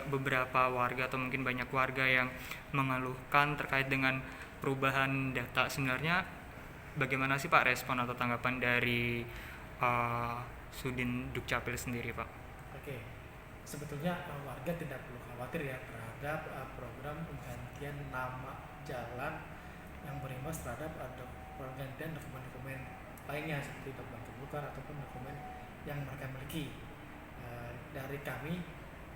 beberapa warga atau mungkin banyak warga yang mengeluhkan terkait dengan perubahan data. Sebenarnya bagaimana sih Pak respon atau tanggapan dari Sudin Dukcapil sendiri Pak? Oke, sebetulnya warga tidak perlu khawatir ya terhadap program penggantian nama jalan yang berimbas terhadap pergantian dokumen-dokumen lainnya seperti dokumen kependudukan ataupun dokumen yang mereka miliki. Dari kami,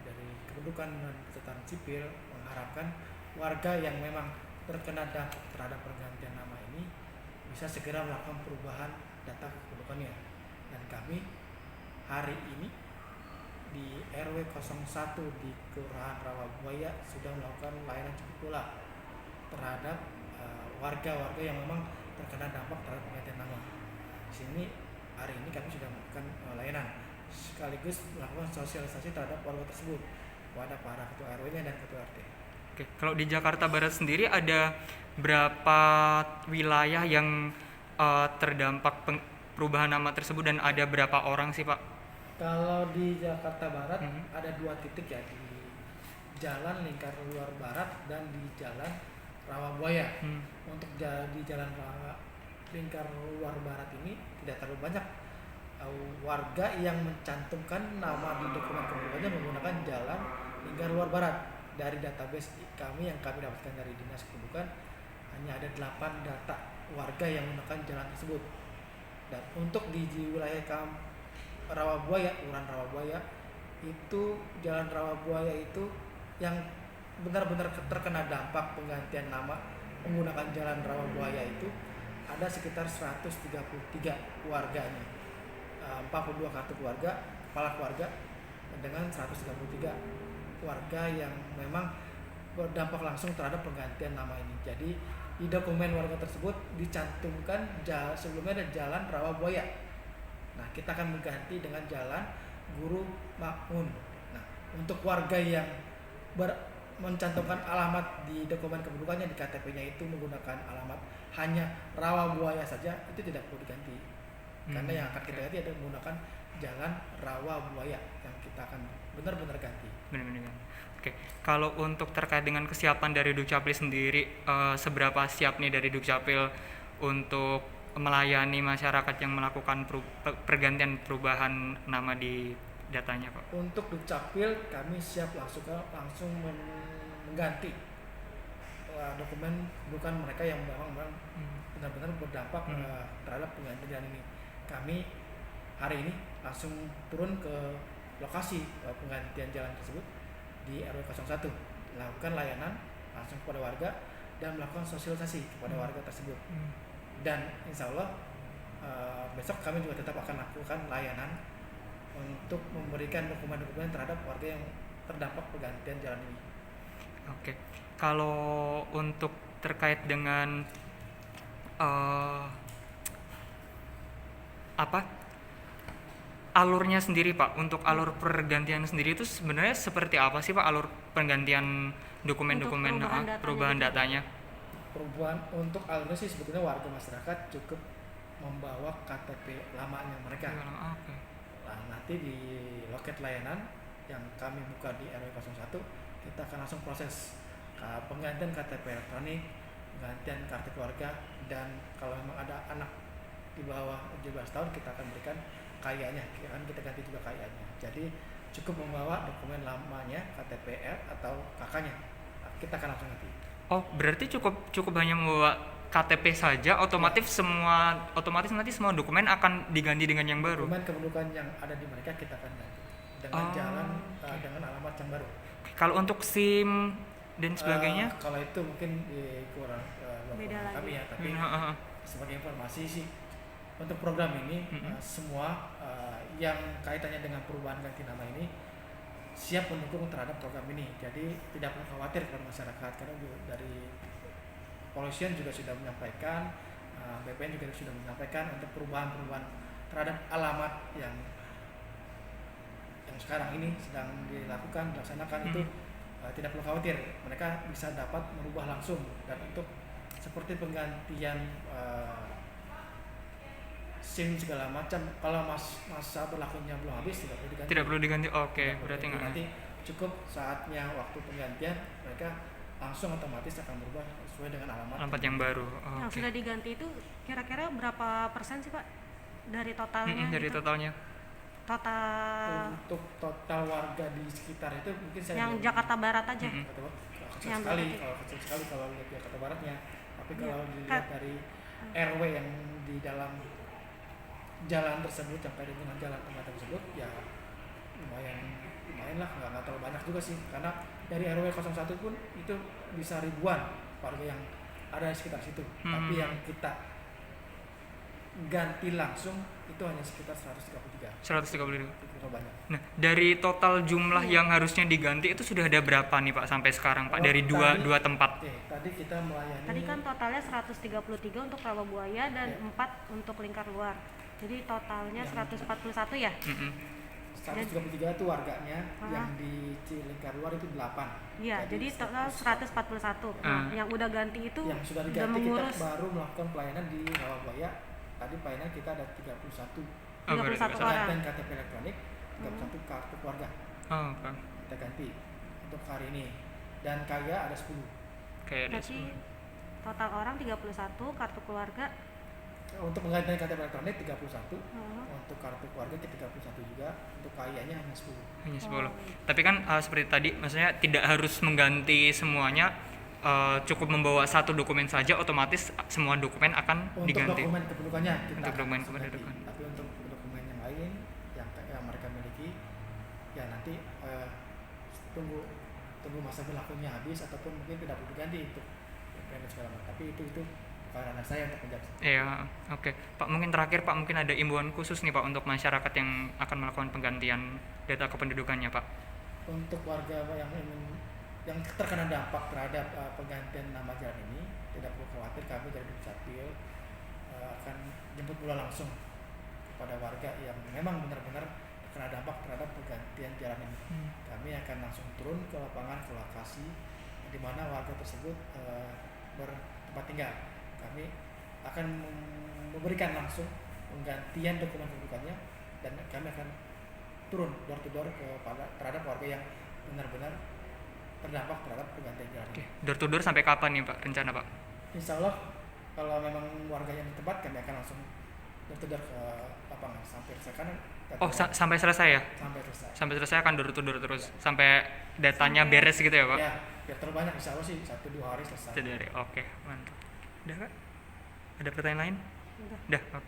dari kependudukan dan catatan sipil mengharapkan warga yang memang terkena dampak terhadap pergantian nama ini bisa segera melakukan perubahan data kependudukannya. Dan kami hari ini di RW 01 di Kelurahan Rawabuaya sudah melakukan layanan jemput bola terhadap warga-warga yang memang terkena dampak terhadap penggantian nama. Di sini hari ini kami sudah melakukan layanan sekaligus melakukan sosialisasi terhadap warga tersebut kepada para ketua RW-nya dan ketua RT. Oke, kalau di Jakarta Barat sendiri ada berapa wilayah yang terdampak perubahan nama tersebut dan ada berapa orang sih Pak? Kalau di Jakarta Barat ada 2 titik ya, di Jalan Lingkar Luar Barat dan di Jalan Rawabuaya. Untuk di Jalan Lingkar Luar Barat ini tidak terlalu banyak warga yang mencantumkan nama di dokumen kependudukannya menggunakan Jalan Lingkar Luar Barat. Dari database kami yang kami dapatkan dari Dinas Kependudukan hanya ada 8 data warga yang menggunakan jalan tersebut. Dan untuk di wilayah Rawabuaya, Kelurahan Rawabuaya itu Jalan Rawabuaya itu yang benar-benar terkena dampak penggantian nama menggunakan Jalan Rawabuaya itu ada sekitar 133 warganya, 42 kartu keluarga, kepala keluarga dengan 133 warga yang memang berdampak langsung terhadap penggantian nama ini. Jadi di dokumen warga tersebut dicantumkan sebelumnya ada Jalan Rawabuaya. Nah, kita akan mengganti dengan Jalan Guru Makmun. Nah, untuk warga yang mencantumkan alamat di dokumen kependudukannya di KTP-nya itu menggunakan alamat hanya Rawabuaya saja, itu tidak perlu diganti. Karena yang akan kita ganti adalah menggunakan Jalan Rawabuaya yang kita akan benar-benar ganti. Benar-benar. Oke, kalau untuk terkait dengan kesiapan dari Dukcapil sendiri, seberapa siap nih dari Dukcapil untuk melayani masyarakat yang melakukan pergantian perubahan nama di datanya Pak? Untuk Dukcapil kami siap langsung mengganti dokumen bukan mereka yang memang benar-benar berdampak terhadap penggantian ini. Kami hari ini langsung turun ke lokasi penggantian jalan tersebut di RW 01, melakukan layanan langsung kepada warga dan melakukan sosialisasi kepada warga tersebut. Dan insya Allah besok kami juga tetap akan lakukan layanan untuk memberikan dokumen-dokumen terhadap warga yang terdampak pergantian jalan ini. Oke, kalau untuk terkait dengan alurnya sendiri Pak, untuk alur pergantian sendiri itu sebenarnya seperti apa sih Pak alur pergantian dokumen-dokumen perubahan datanya? Perubahan untuk alurnya sih sebetulnya warga masyarakat cukup membawa KTP lamanya mereka. Nah, nanti di loket layanan yang kami buka di RW 01 kita akan langsung proses penggantian KTP elektronik, penggantian kartu keluarga, dan kalau memang ada anak di bawah 17 tahun kita akan berikan KIA-nya, kan kita ganti juga KIA-nya. Jadi cukup membawa dokumen lamanya KTP-R atau KK-nya, kita akan langsung ganti. Oh, berarti cukup hanya membawa KTP saja, otomatis nanti semua dokumen akan diganti dengan yang baru. Dokumen kependudukan yang ada di mereka kita akan ganti dengan dengan alamat yang baru. Kalau untuk SIM dan sebagainya? Kalau itu mungkin kurang beda kami ya, tapi sebagai informasi sih untuk program ini semua yang kaitannya dengan perubahan ganti nama ini siap mendukung terhadap program ini. Jadi tidak perlu khawatir kepada masyarakat, karena dari Polisian juga sudah menyampaikan, BPN juga sudah menyampaikan untuk perubahan-perubahan terhadap alamat yang sekarang ini sedang dilaksanakan itu tidak perlu khawatir, mereka bisa dapat merubah langsung. Dan untuk seperti penggantian SIM segala macam, kalau masa berlakunya belum habis tidak perlu diganti. Tidak perlu diganti. Oke, berarti nanti cukup saatnya waktu penggantian mereka langsung otomatis akan berubah sesuai dengan alamat yang baru. Yang Oke. sudah diganti itu kira-kira berapa persen sih Pak dari totalnya? Dari gitu? totalnya. Total Untuk total warga di sekitar itu mungkin saya yang belum- Jakarta Barat aja. Jakarta Barat kecil Yang sekali, berarti- kecil sekali kalau lihat Jakarta Baratnya. Tapi Iya. kalau dilihat dari RW yang di dalam jalan tersebut sampai dengan jalan tengah tersebut ya lumayan lah, nggak terlalu banyak juga sih, karena dari RW 01 pun itu bisa ribuan warga yang ada di sekitar situ. Tapi yang kita ganti langsung itu hanya sekitar 133. 132. Itu banyak. Nah, dari total jumlah yang harusnya diganti itu sudah ada berapa nih Pak sampai sekarang Pak, Oh, dari tadi- dua tempat? Oke, tadi kita melayani. Tadi kan totalnya 133 untuk Rawabuaya dan Ya. 4 untuk lingkar luar. Jadi totalnya Yang- 141 ya? Mm-mm. 133 itu warganya, Ah. yang di Cilingkar luar itu 8. Iya, jadi total 141. Nah, yang udah ganti itu Yang sudah udah diganti kita mengurus baru melakukan pelayanan di Rawabuaya. Tadi pelayanan kita ada 31 Oh, baru 31 ada. orang. dan KTP elektronik, 31 kartu keluarga Oh, oke. kita ganti untuk hari ini. Dan kaya ada 10. Kayak ada Berarti total orang 31, kartu keluarga Untuk penggantian KTP elektronik 31, uh, untuk kartu keluarga ke 31 juga, untuk kayanya hanya 10. hanya 10. Oh. Tapi kan seperti tadi, maksudnya tidak harus mengganti semuanya, cukup membawa satu dokumen saja, otomatis semua dokumen akan Untuk diganti. dokumen kependudukannya kita Untuk akan dokumen langsung kependudukan. ganti. Tapi untuk dokumen yang lain yang mereka miliki ya nanti tunggu masa berlakunya habis ataupun mungkin tidak perlu diganti untuk dokumen dan segala macam. Tapi itu bukan ranah saya untuk menjawab. Iya, oke. Pak, mungkin terakhir Pak, mungkin ada imbauan khusus nih Pak untuk masyarakat yang akan melakukan penggantian data kependudukannya Pak. Untuk warga yang terkena dampak terhadap penggantian nama jalan ini tidak perlu khawatir, kami dari Dukcapil akan jemput bola langsung kepada warga yang memang benar-benar terkena dampak terhadap pergantian jalan ini. Kami akan langsung turun ke lapangan, ke lokasi di mana warga tersebut bertempat tinggal. Kami akan memberikan langsung penggantian dokumen kependudukannya dan kami akan turun door to door terhadap warga yang benar-benar terdampak terhadap pergantian jalan Oke, ini. door to door sampai kapan nih Pak rencana Pak? Insya Allah kalau memang warga yang tempat kami akan langsung door to door ke lapangan sampai selesai. Oh, sampai selesai ya? Sampai selesai. Sampai selesai akan door to door terus sampai datanya beres gitu ya Pak? Ya, biar terlalu banyak insya Allah sih 1-2 hari selesai. Oke, mantap. Udah Kak? Ada pertanyaan lain? udah. Udah, oke.